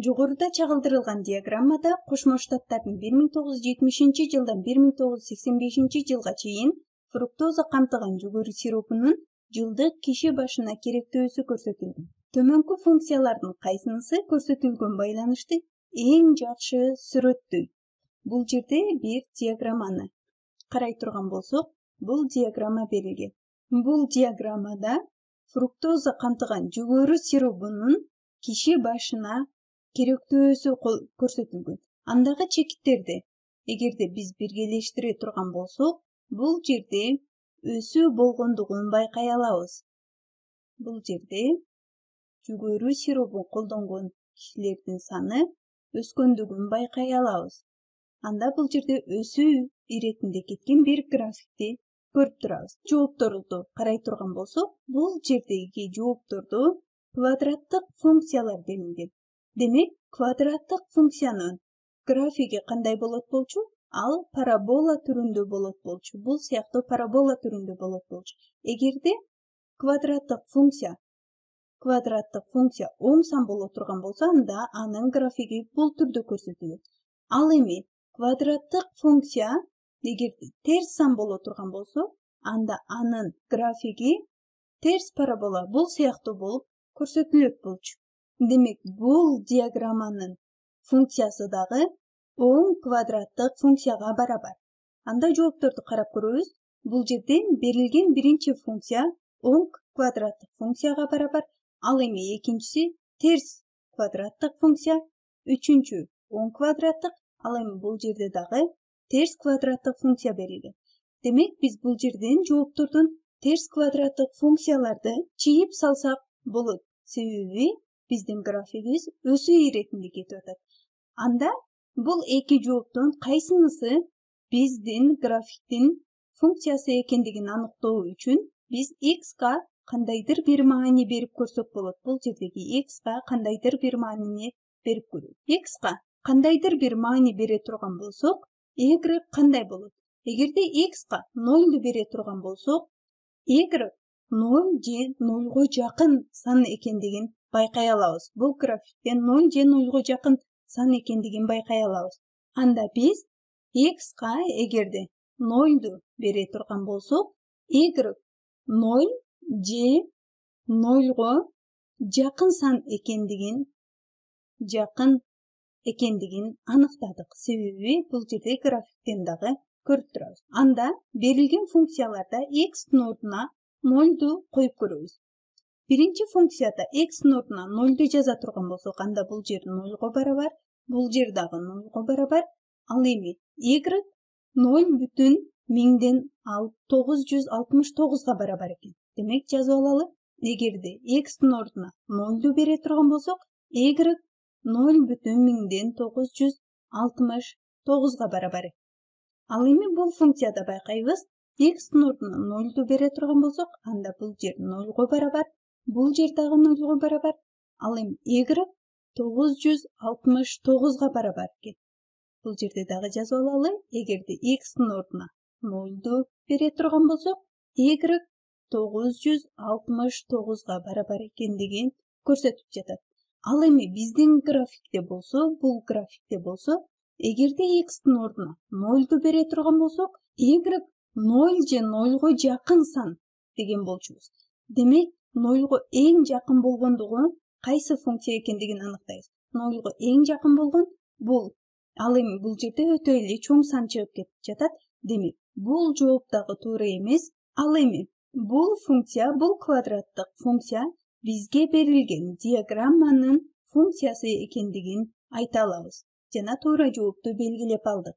Жогоруда чагылдырылган диаграммада Кошмо Штаттардын 1970 жылдан 1985 жылга чейин фруктоза камтыган жүгөрү сиропунун жылдык киши башына керектөөсү көрсөтүлгөн. Төмөнкү функциялардын кайсынысы көрсөтүлгөн байланышты эң жакшы сүрөттөйт? Бул жерде бир диаграмманы карай турган болсок, бул диаграмма берилген. Бул диаграммада фруктоза камтыган жүгөрү сиропунун киши башына керектөөсү көрсөтүлгөн. Андагы чекиттерди эгерде биз биргелештире турган болсок, бул жерде өсүү болгондугун байкай алабыз. Бул жерде жүгөрү сиропун колдонгон кишилердин саны өскөндүгүн байкай алабыз. Анда бул жерде өсүү иретинде кеткен бир графикти көрүп турабыз. Жоопторду карай турган болсок, бул жердеги жооптордо квадраттык функциялар берилген. Демек, квадраттык функциянын графиги кандай болот болчу? Ал парабола түрүндө болот болчу. Бул сыяктуу парабола түрүндө болот болчу. Эгерде квадраттык функция оң сан боло турган болсо, анда анын графиги бул түрдө көрсөтүлөт. Ал эми квадраттык функция эгерде терс сан боло турган болсо, анда анын графиги терс парабола бул сыяктуу болуп көрсөтүлөт болчу. Демек, бул диаграмманын функциясы дагы оң квадраттык функцияга барабар. Анда жоопторду карап көрөбүз. Бул жерде берилген биринчи функция оң квадраттык функцияга барабар, ал эми экинчиси терс квадраттык функция, үчүнчү оң квадраттык, ал эми бул жерде дагы терс квадраттык функция берилген. Демек, биз бул жерден жооптордун терс квадраттык функцияларды чыйып салсак болот. Себеби биздин графигибиз өсүү иретинде кетип атат. Анда бул эки жооптун кайсынысы биздин графиктин функциясы экендигин аныктоо үчүн биз x-ка кандайдыр бир маани берип көрсөк болот. Бул жердеги x-ка кандайдыр бир маанини берип көрөт. X-ка кандайдыр бир маани бере турган болсок, y кандай болот? Эгерде x-ка 0 бере турган болсок, y 0 же 0го жакын сан экендигин байкай алабыз. Бул графиктен 0 же 0го жакын сан экендигин байкай алабыз. Анда биз x-ка эгерде 0 бере турган болсок, y 0 же 0го жакын сан экендигин аныктадык. Себеби бул жерде графиктен дагы көрүп турабыз. Анда берилген функцияларда x-тин ордуна 0ду коюп көрөбүз. Биринчи функцияда x-тин ордуна 0ду жаза турган болсок, анда бул жер 0го барабар, бул жер дагы 0го барабар. Ал эми y 0,969га барабар экен. Демек, жазып алалы. Эгерде x-тин ордуна 0ду бере турган болсок, y 0,969га барабар экен. Ал эми бул функцияда байкайбыз, x-тин ордуна 0ду бере турган болсок, анда бул жер 0го барабар, бул жер дагы 0го барабар. Ал эми y 969га барабар экен. Бул жерде дагы жазып алалы. Эгерде x-тин ордуна 0ду бере турган болсок, y 969га барабар экендигин көрсөтүп жатат. Ал эми биздин графикте болсо, бул графикте болсо, эгерде x-тин ордуна 0ду бере турган болсок, y 0 же 0го жакын сан деген болчубуз. Демек, 0го эң жакын болгондугу кайсы функция экендигин аныктайбыз. 0го эң жакын болгон бул. Ал эми бул жерде өтө эле чоң сан чыгып кетип жатат. Демек, бул жооп дагы туура эмес. Ал эми бул функция, бул квадраттык функция бизге берилген диаграмманын функциясы экендигин айта алабыз. Жана туура жоопту белгилеп алдык.